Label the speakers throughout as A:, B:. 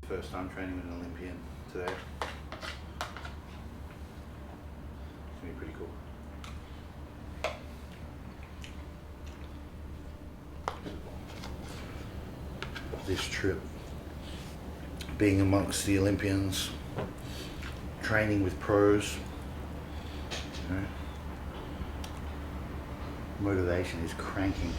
A: First time training with an Olympian today. It's gonna be pretty cool. This trip, being amongst the Olympians, training with pros, you know, motivation is cranking.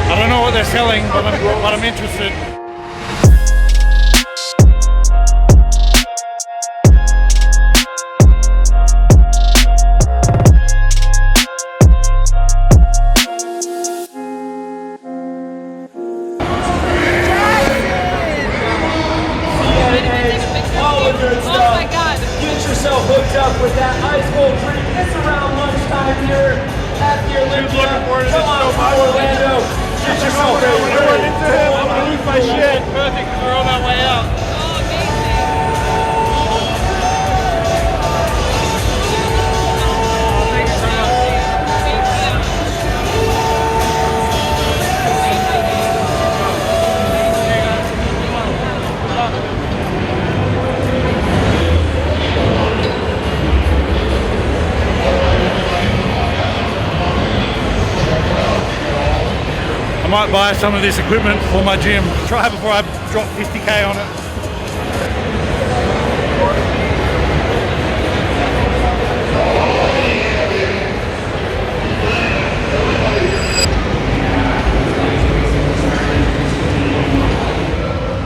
B: I don't know what they're selling, but I'm interested.
C: Oh my God. Get yourself hooked up with that ice cold drink. It's around lunchtime here at the Olympia. Come on, Orlando. Get yourself ready.
B: I run into him, I'm gonna lose my shit. Perfect, because we're on our way out.
C: Oh, amazing.
B: I might buy some of this equipment for my gym. Try before I drop 50k on it.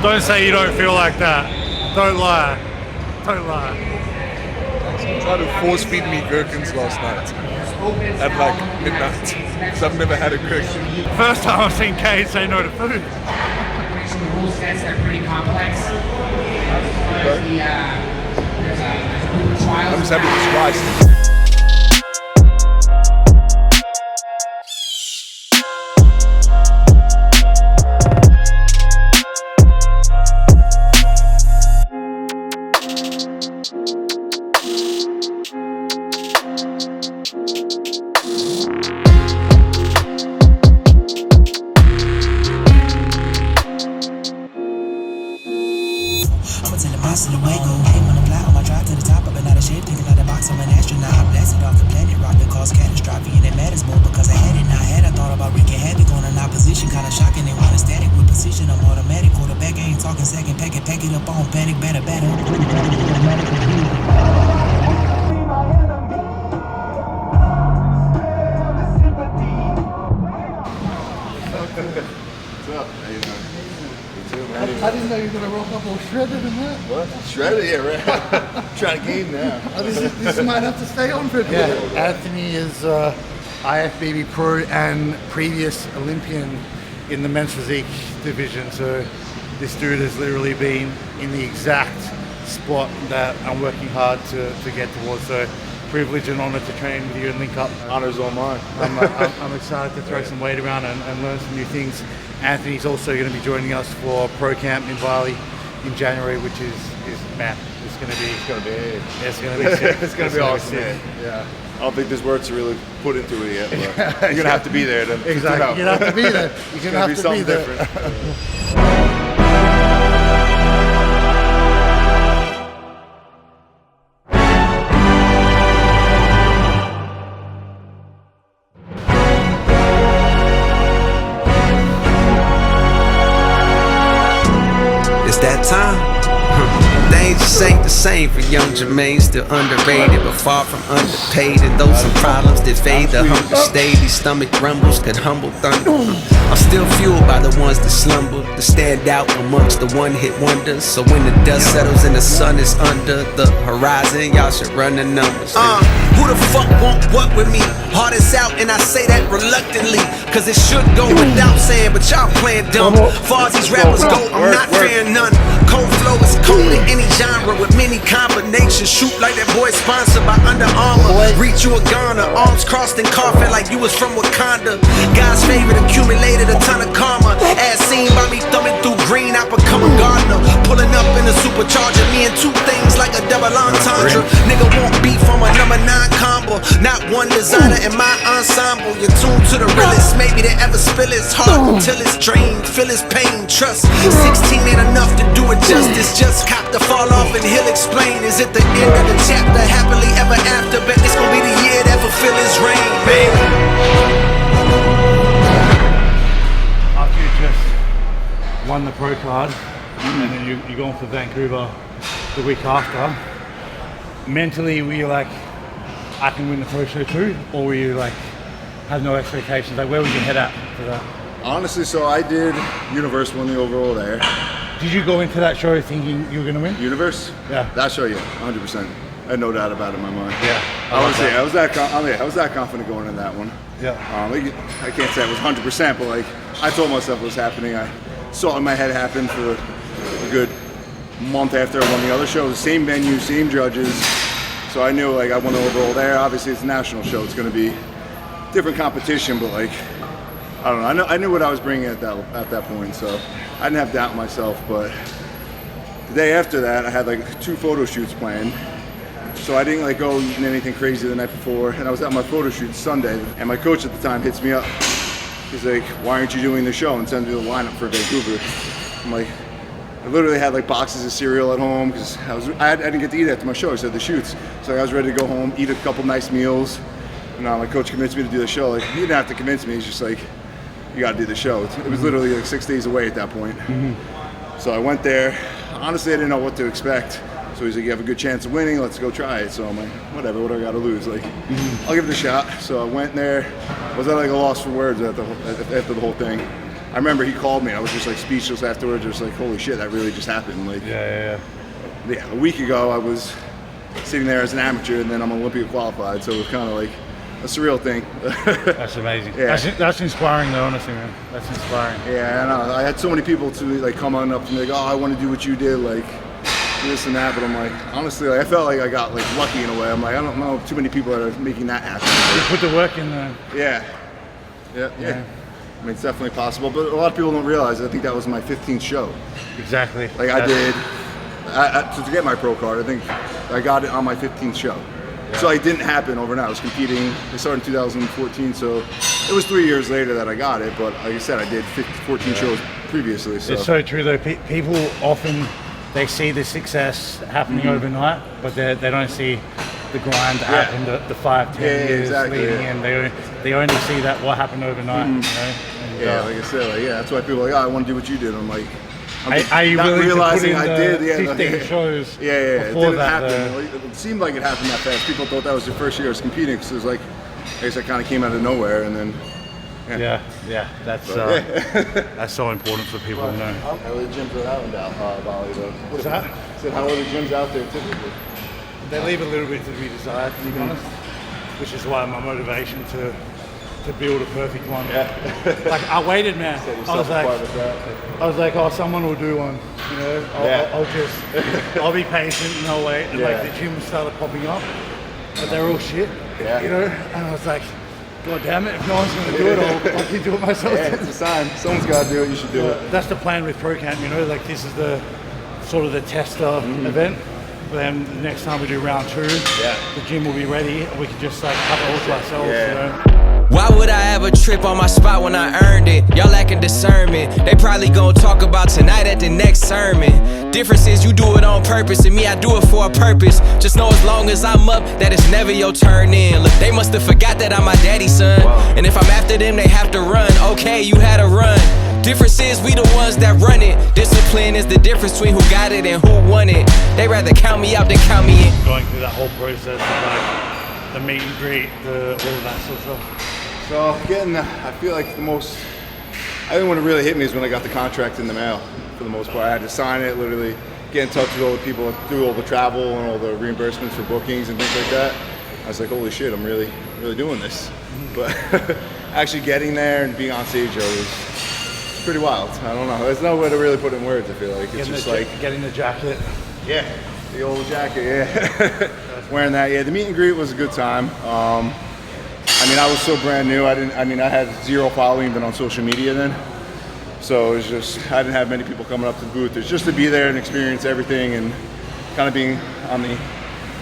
B: Don't say you don't feel like that. Don't lie. Don't lie.
D: He tried to force feed me gherkins last night at like midnight because I've never had a gherkin.
B: First time I've seen Kane say no to food.
E: Rule sets that are pretty complex.
D: I'm just happy it's rice.
F: I'ma tell the boss in the way, go game on the fly on my drive to the top. I've been out of shape, thinking out the box, I'm an astronaut. I blasted off the planet, rock that caused catastrophe. And it matters more because I had it, now I had. I thought about wreaking havoc on an opposition, kinda shocking. They want a static with precision, I'm automatic. Quarterback, I ain't talking second, pack it up on panic, better.
D: What's up? How you doing? You too, man.
A: I didn't know you were gonna rock up all shredded and that.
D: What? Shredded? Yeah, right. Trying to game now.
A: This might have to stay on for a bit. Yeah, Anthony is IFBB Pro and previous Olympian in the men's physique division. So this dude has literally been in the exact spot that I'm working hard to get towards. So privilege and honor to train with you and link up.
D: Honor's all mine.
A: I'm excited to throw some weight around and learn some new things. Anthony's also going to be joining us for Pro Camp in Bali in January, which is man, it's going to be sick.
D: It's gonna be awesome. Yeah. I don't think there's words to really put into it yet, but you're gonna have to be there to
A: Exactly. You're going to have to be there. You're
D: It's
A: going to
D: be
A: have to be
D: something
A: there.
D: different.
G: It's that time. They just ain't the same for young Jermaine. Still underrated, but far from underpaid. And those are problems that fade. The hunger stay. These stomach rumbles could humble thunder. I'm still fueled by the ones that slumber, that stand out amongst the one-hit wonders. So when the dust settles and the sun is under the horizon, y'all should run the numbers. Who the fuck want what with me? Heart is out and I say that reluctantly, cause it should go without saying, but y'all playing dumb. Far as these rappers go, I'm not fearing none. Cold flow is cold in any genre with many combinations. Shoot like that boy sponsored by Under Armour. Reach you a Ghana, arms crossed and coughing like you was from Wakanda. God's favorite accumulated a ton of karma. As seen by me thumbing through green, I become a gardener. Pulling up in a supercharger, me and two things like a double entendre. Nigga won't beef from a number 9 combo. Not one designer in my ensemble. You're tuned to the realest, maybe they ever spill his heart until it's drained. Feel his pain, trust 16 ain't enough to do it justice. Just cop the fall off and he'll explain. Is it the end of the chapter, happily ever after? Bet it's gonna be the year that fulfill his reign, baby.
B: After you just won the pro card and then you're going for Vancouver the week after, mentally were you like, I can win the pro show too? Or were you like, have no expectations? Like, where was your head at for that?
H: Honestly, so I did Universe, won the overall there.
B: Did you go into that show thinking you were going to win?
H: Universe?
B: Yeah.
H: That show, yeah, 100%. I had no doubt about it in my mind.
B: Yeah.
H: I was that confident going in that one.
B: Yeah.
H: I can't say it was 100%, but like I told myself it was happening. I saw it in my head happen for a good month after I won the other show. The same venue, same judges. So I knew like I won the overall there. Obviously, it's a national show. It's going to be different competition, but like I don't know. I knew what I was bringing at that point, so I didn't have doubt in myself. But the day after that, I had like 2 photo shoots planned, so I didn't like go eating anything crazy the night before. And I was at my photo shoot Sunday, and my coach at the time hits me up. He's like, "Why aren't you doing the show?" and sends me the lineup for Vancouver. I'm like, I literally had like boxes of cereal at home because I didn't get to eat after my show. I said the shoots, so I was ready to go home, eat a couple nice meals. And my coach convinced me to do the show. Like he didn't have to convince me. He's just like, you got to do the show. It was literally like 6 days away at that point. So I went there. Honestly, I didn't know what to expect. So he's like, you have a good chance of winning. Let's go try it. So I'm like, whatever. What do I got to lose? Like, I'll give it a shot. So I went there. Was at like a loss for words after the whole thing. I remember he called me. I was just like speechless afterwards. Just like, holy shit, that really just happened. Like,
B: Yeah.
H: A week ago, I was sitting there as an amateur, and then I'm Olympia qualified. So it was kind of like a surreal thing.
B: That's amazing.
H: Yeah.
B: That's inspiring though, honestly, man. That's inspiring.
H: Yeah, I know. I had so many people to like come on up to me like, oh, I want to do what you did, like this and that. But I'm like, honestly, like, I felt like I got like lucky in a way. I'm like, I don't know too many people that are making that happen.
B: You put the work in there.
H: Yeah. I mean, it's definitely possible, but a lot of people don't realize. I think that was my 15th show.
B: Exactly.
H: Like I did to get my pro card. I think I got it on my 15th show. Yeah. So it didn't happen overnight. I was competing. I started in 2014, so it was 3 years later that I got it. But like I said, I did 14 shows previously. So.
B: It's so true though. People often they see the success happening overnight, but they don't see the grind that happened the 5-10 years leading in. They only see that what happened overnight. You know? And,
H: like I said, that's why people are like, oh, I want to do what you did. I'm like,
B: are you
H: not
B: willing
H: realizing
B: to put in
H: I did?
B: 15 shows?
H: It didn't happen. It seemed like it happened that fast. People thought that was their first year as competing because it was like, I guess I kind of came out of nowhere and then.
B: That's so important for people to know.
H: How are the gyms out in Bali though?
B: What's that?
H: I said, how are the gyms out there typically?
B: They leave a little bit to be desired, to be honest, which is why my motivation to build a perfect one. Like I waited, man. I was like, oh, someone will do one. You know, I'll be patient and I'll wait. And like the gyms started popping up, but they're all shit. You know, and I was like, God damn it! If no one's going to do it, I'll keep doing it myself.
H: Yeah, it's a sign. Someone's got to do it. You should do it.
B: That's the plan with Pro Camp. You know, like this is the sort of the tester event. Then the next time we do round 2, the gym will be ready and we can just like cut it all to ourselves, you know?
G: Why would I ever trip on my spot when I earned it? Y'all lacking discernment. They probably gonna talk about tonight at the next sermon. Difference is you do it on purpose, and me, I do it for a purpose. Just know as long as I'm up, that it's never your turn in. Look, they must have forgot that I'm my daddy's son. And if I'm after them, they have to run. Okay, you had a run. Difference is we the ones that run it. Discipline Discipline is the difference between who got it and who won it. They rather count me out than count me in.
B: Going through that whole process of like the meet and greet, all of that sort of stuff.
H: So getting, I feel like the most, I think when it really hit me is when I got the contract in the mail. For the most part, I had to sign it, literally get in touch with all the people through all the travel and all the reimbursements for bookings and things like that. I was like, holy shit, I'm really doing this. But actually getting there and being on stage was pretty wild. I don't know. There's no way to really put it in words, I feel like. It's just like
B: getting the jacket.
H: Yeah, the old jacket, yeah. Wearing that, yeah. The meet and greet was a good time. I mean, I was so brand new. I had zero following even on social media then. So it was just, I didn't have many people coming up to the booth. It's just to be there and experience everything and kind of being on the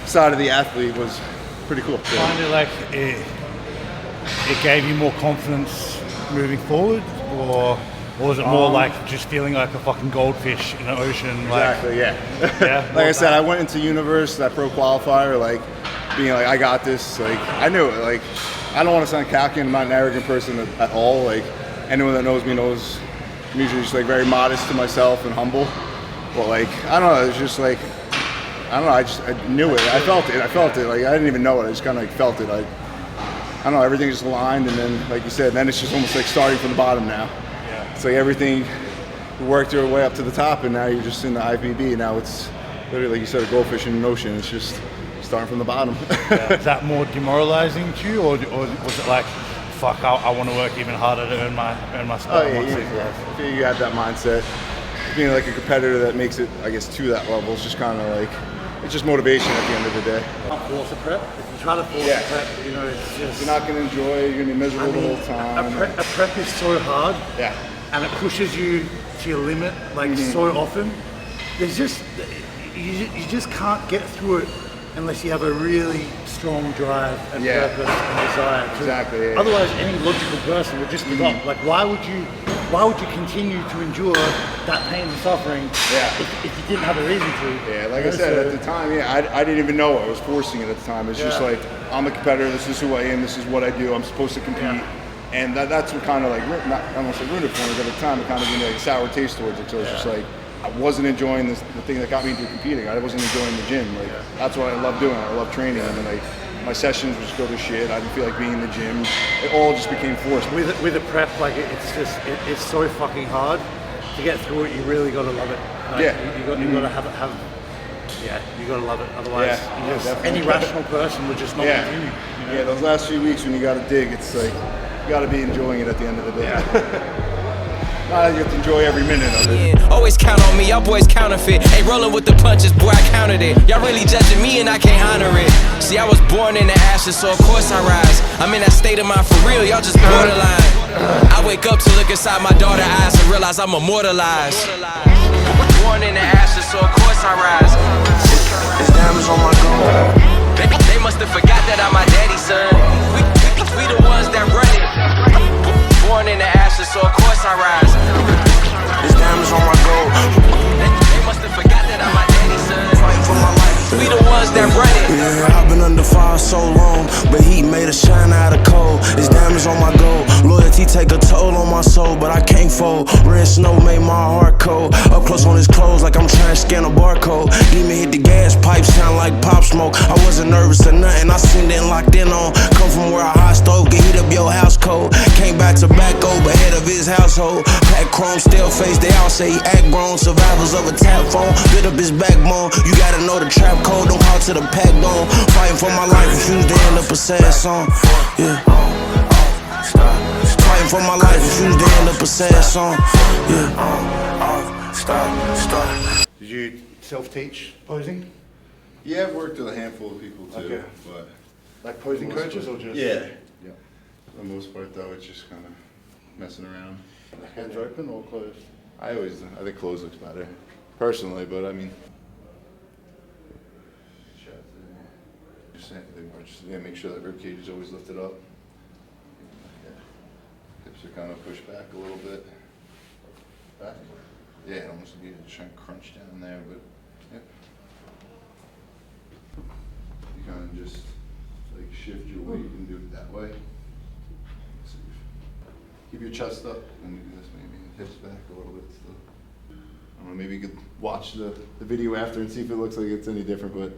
H: side of the athlete was pretty cool.
B: Find it like it gave you more confidence moving forward, or was it more like just feeling like a fucking goldfish in an ocean? Like,
H: exactly, yeah.
B: Yeah.
H: Like I said, I went into Universe, that pro qualifier, like being like, I got this. Like I knew it. Like I don't want to sound cocky. I'm not an arrogant person at all. Like anyone that knows me knows I'm usually just like very modest to myself and humble. But like I don't know, it's just like I don't know. I knew it. I felt it. Like I didn't even know it. I just kind of like felt it. I don't know. Everything just aligned, and then like you said, then it's just almost like starting from the bottom now. Yeah. It's like everything you worked your way up to the top, and now you're just in the IFBB. Now it's literally like you said, a goldfish in an ocean. It's just starting from the bottom.
B: Yeah. Is that more demoralizing to you, or was it like, fuck, I want to work even harder to earn my spot?
H: Oh yeah, I feel you have that mindset. Being like a competitor that makes it, I guess, to that level is just kind of like, it's just motivation at the end of the day.
B: Force a prep. If you try to force a prep, you know, it's just,
H: you're not going to enjoy it. You're going to be miserable the whole time.
B: A prep is so hard.
H: Yeah.
B: And it pushes you to your limit, like so often. There's just, you just can't get through it unless you have a really strong drive and purpose and desire to.
H: Exactly. Yeah.
B: Otherwise, any logical person would just give up. Like, why would you continue to endure that pain and suffering if you didn't have a reason to?
H: Yeah, like I said, at the time, I didn't even know I was forcing it at the time. It's just like, I'm a competitor, this is who I am, this is what I do, I'm supposed to compete. And that's what kind of like, I don't want to say ruined it for me, but at the time it kind of gave me like a sour taste towards it. So it's just like, I wasn't enjoying the thing that got me into competing. I wasn't enjoying the gym. Like that's what I love doing. I love training. And then like my sessions would just go to shit. I didn't feel like being in the gym. It all just became forced.
B: With the prep, like it's so fucking hard to get through it. You really got to love it. Like, you got to have you got to love it. Otherwise, any rational person would just not continue. You know?
H: Yeah, those last few weeks when you got to dig, it's like you got to be enjoying it at the end of the day. You have to enjoy every minute of it.
G: Always count on me, y'all boys counterfeit. Ain't rolling with the punches, boy, I counted it. Y'all really judging me and I can't honor it. See, I was born in the ashes, so of course I rise. I'm in that state of mind for real, y'all just borderline. I wake up to look inside my daughter's eyes and realize I'm immortalized. Born in the ashes, so of course I rise. It's diamonds on my gold. They must have forgot that I'm my daddy's son. We the ones that run it. Born in the ashes, so of course I rise. There's diamonds on my gold. They must have forgot that I'm my daddy's son. Fighting for my life. We the ones that run it.
I: Yeah, I've been under fire so long, but heat made a shine out of cold. It's diamonds on my gold. Loyalty take a toll on my soul, but I can't fold. Red snow made my heart cold. Up close on his clothes like I'm trying to scan a barcode. Demon hit the gas pipe, sound like pop smoke. I wasn't nervous or nothing, I seen that locked in on. Come from where a hot stove can heat up your house cold. Came back tobacco, but head of his household. Pack chrome, still face, they all say he act grown. Survivors of a tap phone, bit up his backbone. You gotta know the trap code, don't call to the pack bone. Fighting for my life, refuse to end up a sad song. Yeah. Fighting for my life, refuse to end up a sad song. Yeah. Stop.
B: Did you self-teach posing?
H: Yeah, I've worked with a handful of people too.
B: Okay.
H: But
B: like posing coaches or just?
H: Yeah. For the most part though, it's just kind of messing around.
B: Hands open or closed?
H: I think closed looks better, personally, but I mean. Just make sure that rib cage is always lifted up. Hips are kind of pushed back a little bit. Back. Yeah, it almost be trying to crunch down there, but you kind of just like shift your weight and do it that way. So keep your chest up and do this maybe, hips back a little bit still. don't know, maybe you could watch the video after and see if it looks like it's any different, but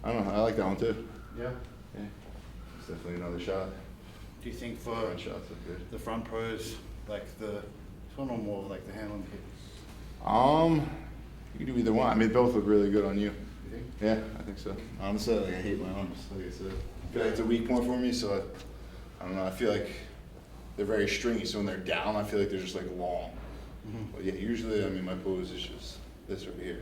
H: I don't know, I like that one too.
B: Yeah.
H: Yeah, it's definitely another shot.
B: Do you think for
H: Front shots look good.
B: the front pros, like this one or more like the hand on the hip?
H: You can do either one. I mean, both look really good on you.
B: You think?
H: Yeah, I think so. Honestly, like I hate my arms. Like I said, I feel like it's a weak point for me. So I don't know. I feel like they're very stringy. So when they're down, I feel like they're just like long. But yeah, usually, I mean, my pose is just this right here.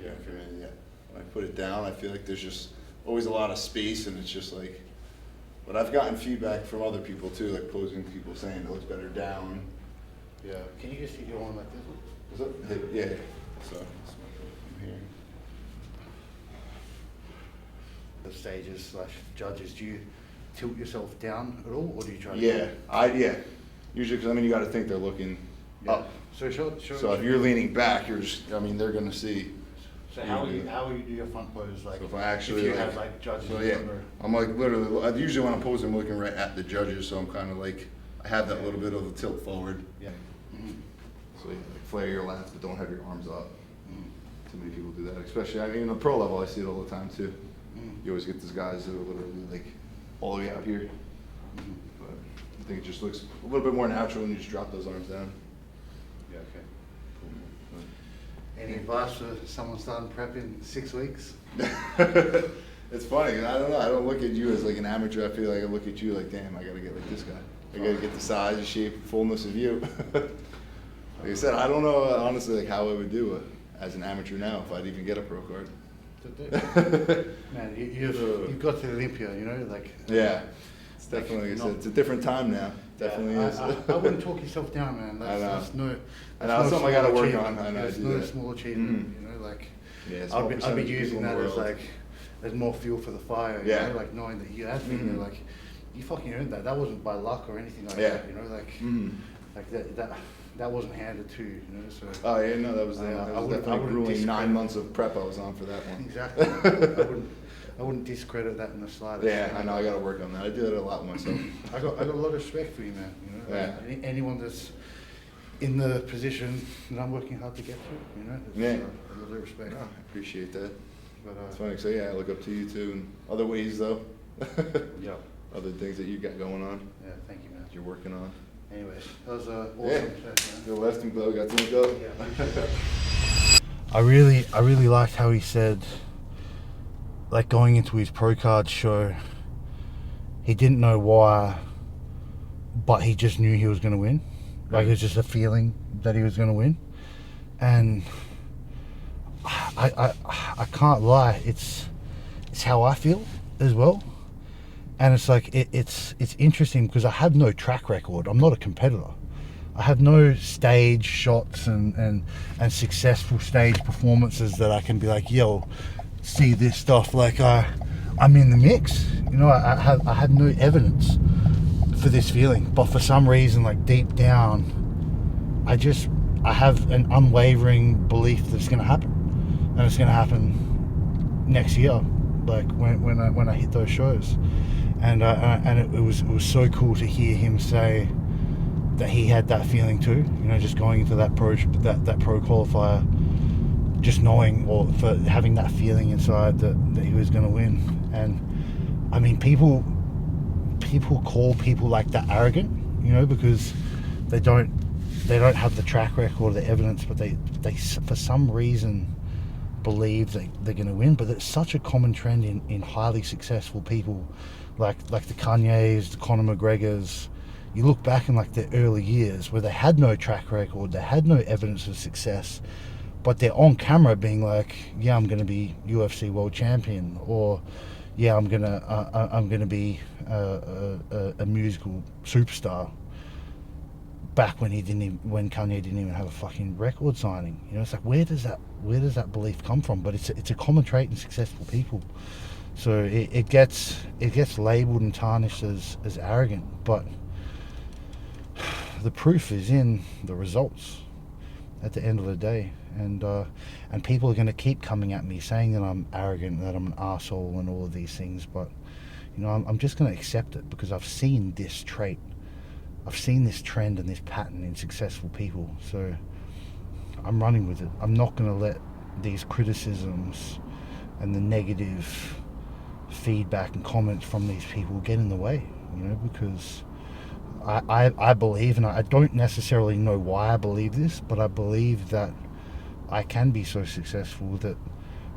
H: Yeah, for me, yeah. When I put it down, I feel like there's just always a lot of space, and it's just like. But I've gotten feedback from other people too, like posing people saying it looks better down.
B: Yeah. Can you just hit your one like this?
H: What's up? Yeah. So I'm here.
B: The stages / judges, do you tilt yourself down at all, or do you try to?
H: Yeah. Usually, because I mean, you got to think they're looking up.
B: So
H: So if you're leaning back, you're just. I mean, they're gonna see.
B: So how will you do your front pose? Like
H: So if I actually
B: if you have like judges.
H: So yeah, I'm like literally. Usually when I'm posing, I'm looking right at the judges, so I'm kind of like I have that little bit of a tilt forward.
B: Yeah.
H: So you like flare your lats, but don't have your arms up. Too many people do that, especially I mean, on the pro level, I see it all the time too. You always get these guys who are literally like all the way out here. But I think it just looks a little bit more natural when you just drop those arms down.
B: Yeah. Okay. Any advice for someone starting prep in 6 weeks?
H: It's funny, I don't know, I don't look at you as like an amateur, I feel like I look at you like, damn, I gotta get like this guy. I gotta get the size, shape, fullness of you. Like I said, I don't know honestly like how I would do as an amateur now if I'd even get a pro card.
B: Man, you've got to Olympia, you know, like.
H: Yeah, it's definitely, like I said, it's a different time now. Definitely is.
B: I wouldn't talk yourself down, man.
H: That's
B: no.
H: That's something I gotta work on. I know.
B: It's not a small achievement, you know. Like,
H: yeah,
B: I'd be using that as like, as more fuel for the fire.
H: Yeah.
B: You know, like knowing that you had been like, you fucking earned that. That wasn't by luck or anything like
H: Yeah.
B: that. You know, like that wasn't handed to you. You know, so.
H: Oh yeah, no, that was definitely grueling 9 months of prep I was on for that one.
B: Exactly. I wouldn't discredit that in the slightest.
H: Yeah, I know. I got to work on that. I do that a lot myself.
B: I got a lot of respect for you, man. You know,
H: Yeah.
B: Anyone that's in the position that I'm working hard to get to, you know.
H: Yeah.
B: A lot of respect.
H: Oh, I appreciate that.
B: But,
H: it's funny. So yeah, I look up to you too, in other ways though.
B: Yeah.
H: Other things that you got going on.
B: Yeah. Thank you, man.
H: That you're working on.
B: Anyways, that was awesome.
H: Yeah. Good left and blow. Got to go.
B: Yeah. I really liked how he said, like going into his pro card show, he didn't know why, but he just knew he was going to win. Like it was just a feeling that he was going to win, and I can't lie. It's how I feel as well, and it's like it's interesting because I have no track record. I'm not a competitor. I have no stage shots and successful stage performances that I can be like, yo, see this stuff. Like I'm in the mix. You know, I have no evidence for this feeling, but for some reason, like deep down, I have an unwavering belief that it's going to happen, and it's going to happen next year, like when I hit those shows, and it was so cool to hear him say that he had that feeling too. You know, just going into that pro qualifier, just knowing or for having that feeling inside that he was going to win. And I mean, people call people like that arrogant, you know, because they don't have the track record or the evidence, but they for some reason believe that they're going to win. But it's such a common trend in highly successful people, like the Kanyes, the Conor McGregors. You look back in like their early years where they had no track record, they had no evidence of success, but they're on camera being like, yeah, I'm going to be UFC world champion, or yeah, I'm gonna be a musical superstar. Back when Kanye didn't even have a fucking record signing, you know, it's like where does that belief come from? But it's a common trait in successful people. So it gets labelled and tarnished as arrogant, but the proof is in the results at the end of the day. And people are going to keep coming at me saying that I'm arrogant, that I'm an arsehole and all of these things, but you know, I'm just going to accept it because I've seen this trait
A: I've seen this trend and this pattern in successful people, so I'm running with it. I'm not going to let these criticisms and the negative feedback and comments from these people get in the way, you know, because I believe, and I don't necessarily know why I believe this, but I believe that I can be so successful that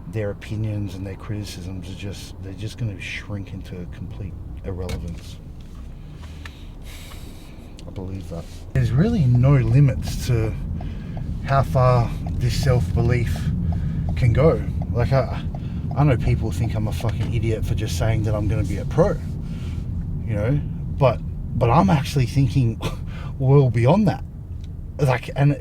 A: their opinions and their criticisms are they're just going to shrink into complete irrelevance. I believe that. There's really no limits to how far this self-belief can go. Like I know people think I'm a fucking idiot for just saying that I'm going to be a pro, you know, but I'm actually thinking well beyond that. Like, and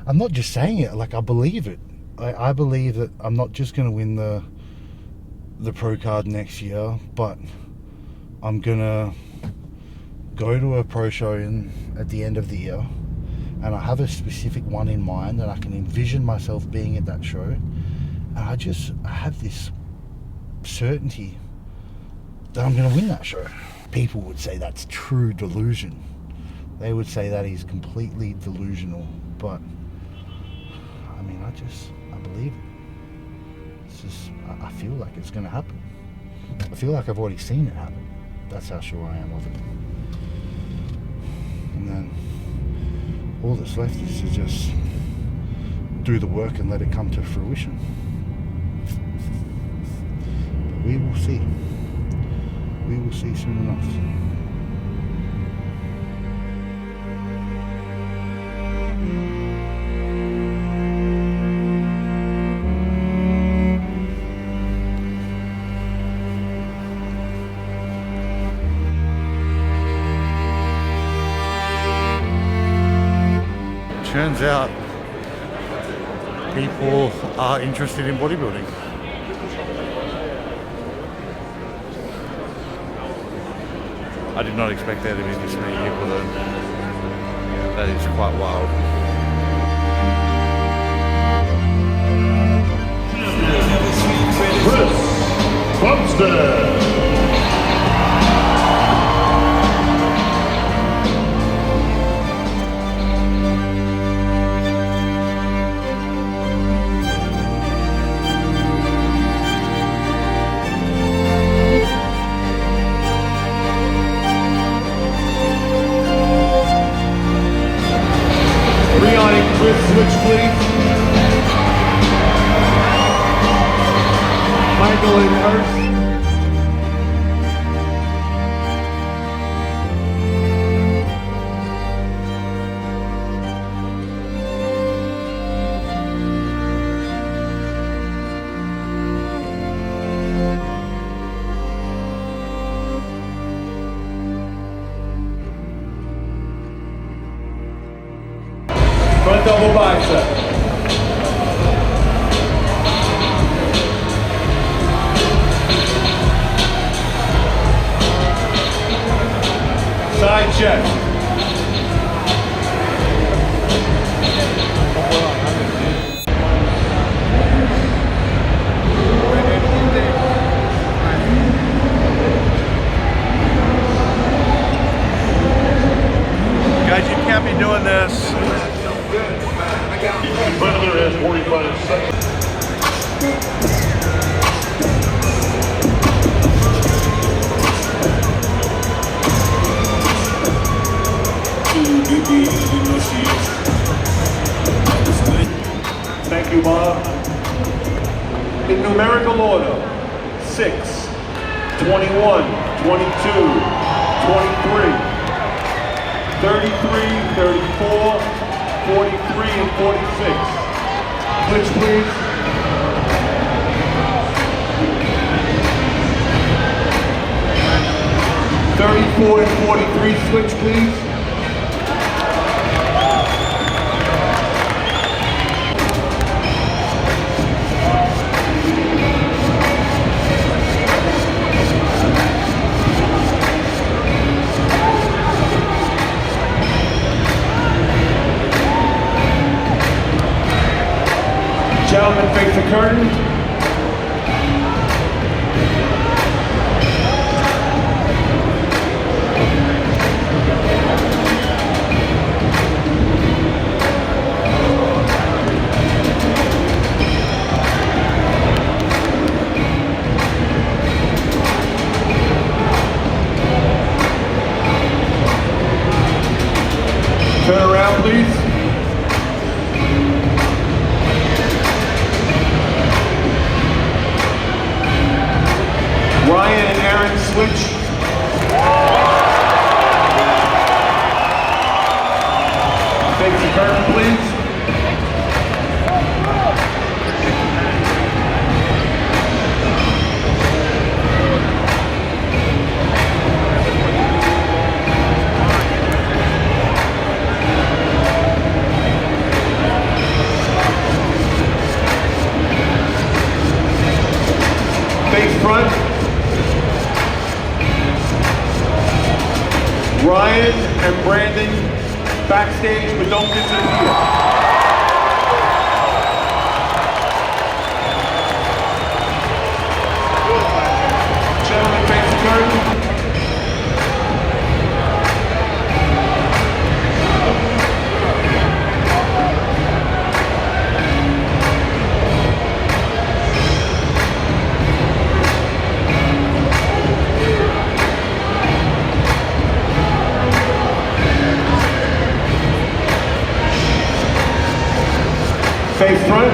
A: I'm not just saying it, like I believe it. I believe that I'm not just going to win the pro card next year, but I'm going to go to a pro show at the end of the year, and I have a specific one in mind, and I can envision myself being at that show, and I have this certainty that I'm going to win that show. People would say that's true delusion. They would say that he's completely delusional, but I mean, I believe it. It's just, I feel like it's going to happen. I feel like I've already seen it happen. That's how sure I am of it. And then all that's left is to just do the work and let it come to fruition. But we will see. We will see soon enough.
B: Turns out people are interested in bodybuilding. I did not expect there to be this many people though. That is quite wild.
J: Chris Bumstead. Switch, please. Michael and Hurst. Front double bicep. Side chest.
B: Guys, you can't be doing this.
J: Butler has 45 seconds. Thank you, Bob. In numerical order, 6, 21, 22, 23, 33, 34, 43 and 46. Switch, please. (34 and 43), switch, please. Gentlemen, face the curtain. Turn around, please. Ryan and Aaron switch. Face the curtain, please. Face front. Ryan and Brandon backstage, but don't disappear. Gentlemen, face the curtain. Face front.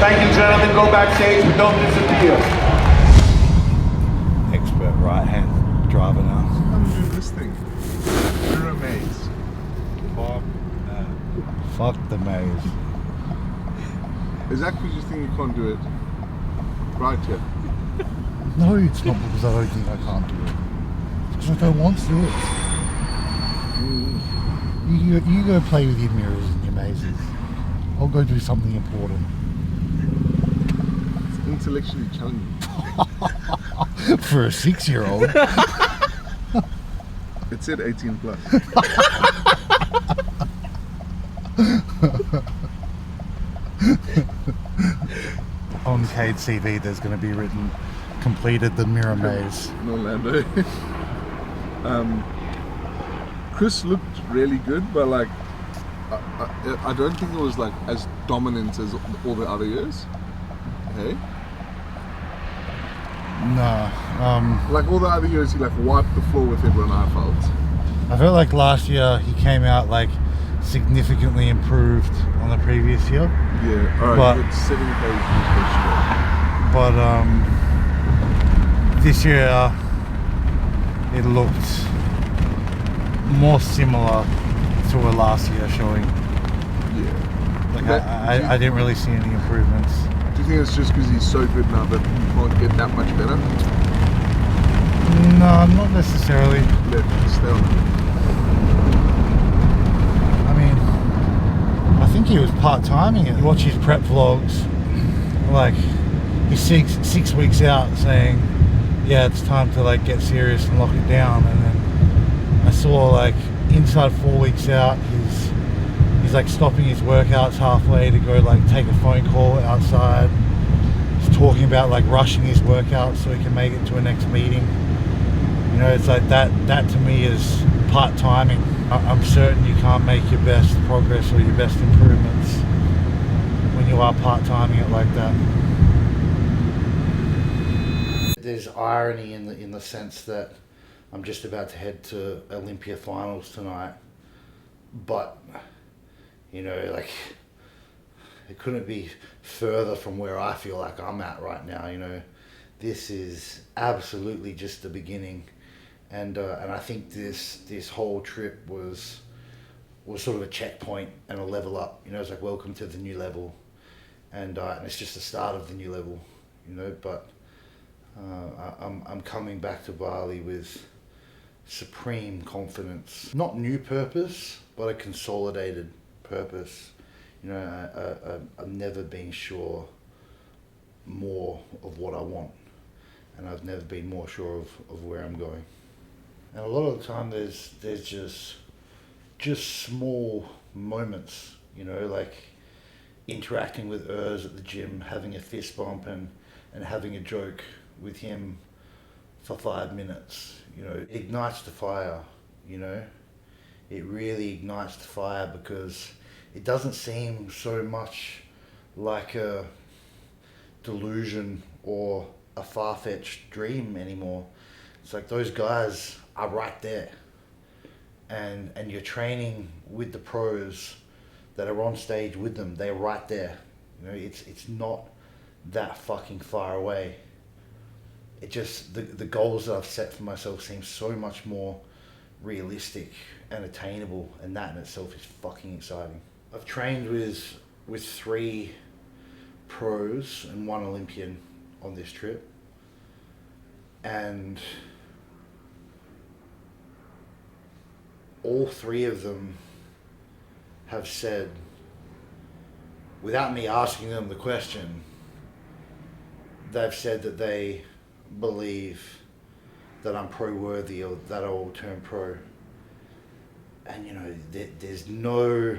J: Thank you, gentlemen. Go backstage, but don't disappear.
B: Expert right hand driver now.
D: I'm doing this thing. You're a maze.
B: Fuck the maze.
D: Is that because you think you can't do it right here?
A: No, it's not because I don't think I can't do it. It's because I don't want to do it. You go play with your mirrors and your mazes. I'll go do something important.
D: It's intellectually challenging.
A: For a 6-year-old.
D: It said 18 plus.
A: On Cade's CV there's going to be written, completed the mirror maze.
D: No Lando. Chris looked really good, but like I don't think it was like as dominant as all the other years. Hey?
A: No.
D: Like all the other years he like wiped the floor with everyone, I felt.
A: I felt like last year he came out like significantly improved on the previous year.
D: Yeah, alright, good 7
A: But this year it looked more similar to a last year showing.
D: Yeah.
A: Like I didn't really see any improvements.
D: Do you think it's just because he's so good now that he can't get that much better?
A: No, not necessarily.
D: Stay on it.
A: I mean, I think he was part-timing it. You watch his prep vlogs, like he's six weeks out saying, yeah, it's time to like get serious and lock it down. And then I saw like inside 4 weeks out, he's like stopping his workouts halfway to go like take a phone call outside. He's talking about like rushing his workouts so he can make it to a next meeting. You know, it's like that to me is part timing. I'm certain you can't make your best progress or your best improvements when you are part timing it like that. There's irony in the sense that I'm just about to head to Olympia finals tonight, but you know, like it couldn't be further from where I feel like I'm at right now. You know, this is absolutely just the beginning, and I think this whole trip was sort of a checkpoint and a level up. You know, it's like welcome to the new level, and it's just the start of the new level. You know, but I'm coming back to Bali with supreme confidence, not new purpose, but a consolidated purpose. You know, I've never been sure more of what I want, and I've never been more sure of where I'm going. And a lot of the time there's just small moments, you know, like interacting with Urs at the gym, having a fist bump and having a joke with him for 5 minutes, you know, it ignites the fire, you know. It really ignites the fire because it doesn't seem so much like a delusion or a far-fetched dream anymore. It's like those guys are right there, and you're training with the pros that are on stage with them. They're right there. You know, it's not that fucking far away. It just, the goals that I've set for myself seem so much more realistic and attainable, and that in itself is fucking exciting. I've trained with 3 pros and 1 Olympian on this trip, and all 3 of them have said, without me asking them the question, they've said that they believe that I'm pro worthy or that I will turn pro. And you know, there's no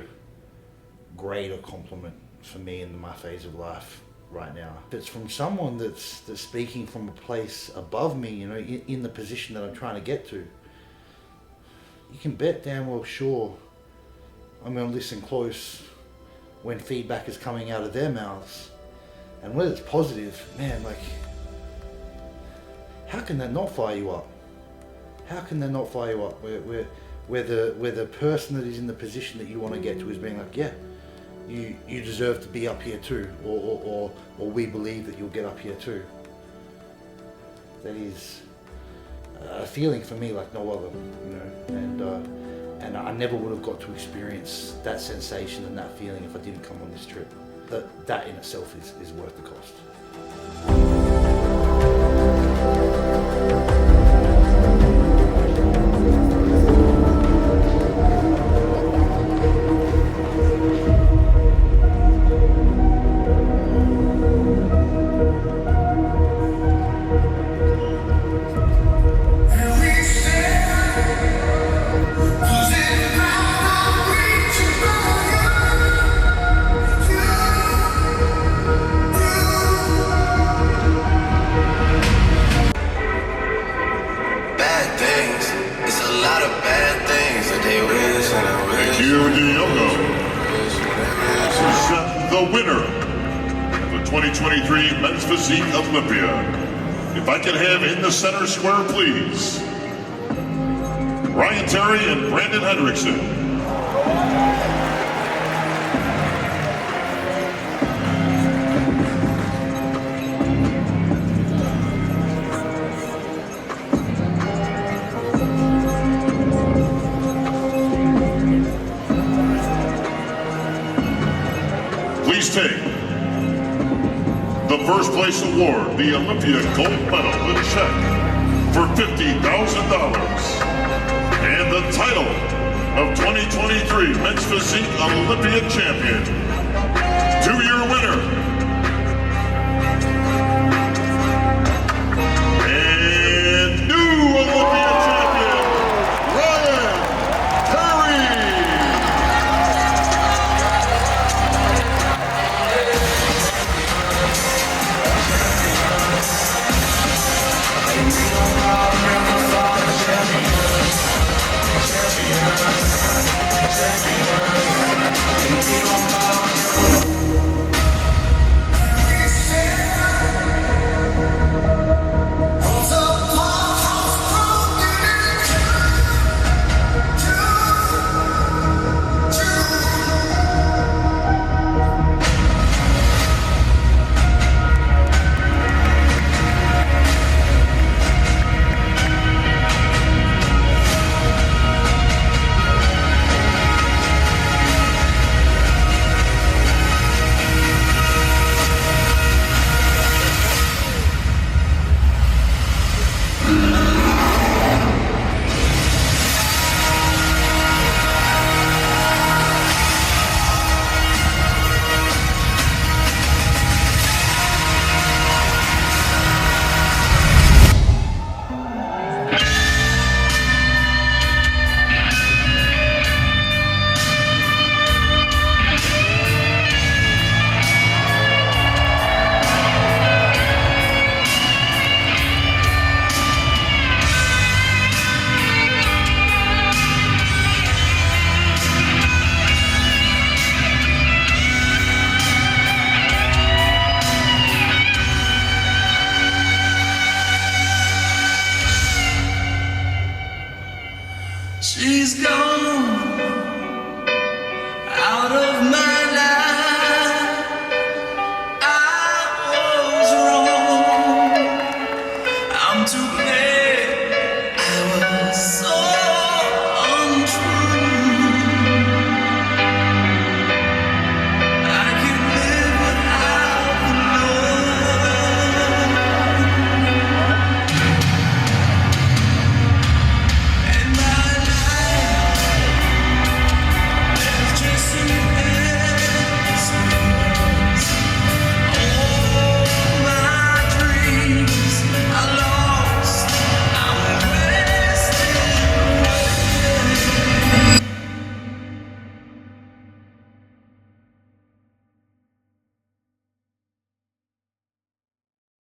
A: greater compliment for me in my phase of life right now. It's from someone that's speaking from a place above me, you know, in the position that I'm trying to get to. You can bet damn well sure I'm going to listen close when feedback is coming out of their mouths. And when it's positive, man, like, how can that not fire you up? How can that not fire you up? Where the person that is in the position that you want to get to is being like, yeah, you deserve to be up here too, or we believe that you'll get up here too. That is a feeling for me like no other, you know, and I never would have got to experience that sensation and that feeling if I didn't come on this trip. That in itself is worth the cost.
J: The winner of the 2023 Men's Physique Olympia. If I could have in the center square, please, Ryan Terry and Brandon Hendrickson. Please take the first place award, the Olympia gold medal, the check for $50,000, and the title of 2023 Men's Physique Olympia champion to your winner and new Olympia champion, Ryan Terry.
C: Champion.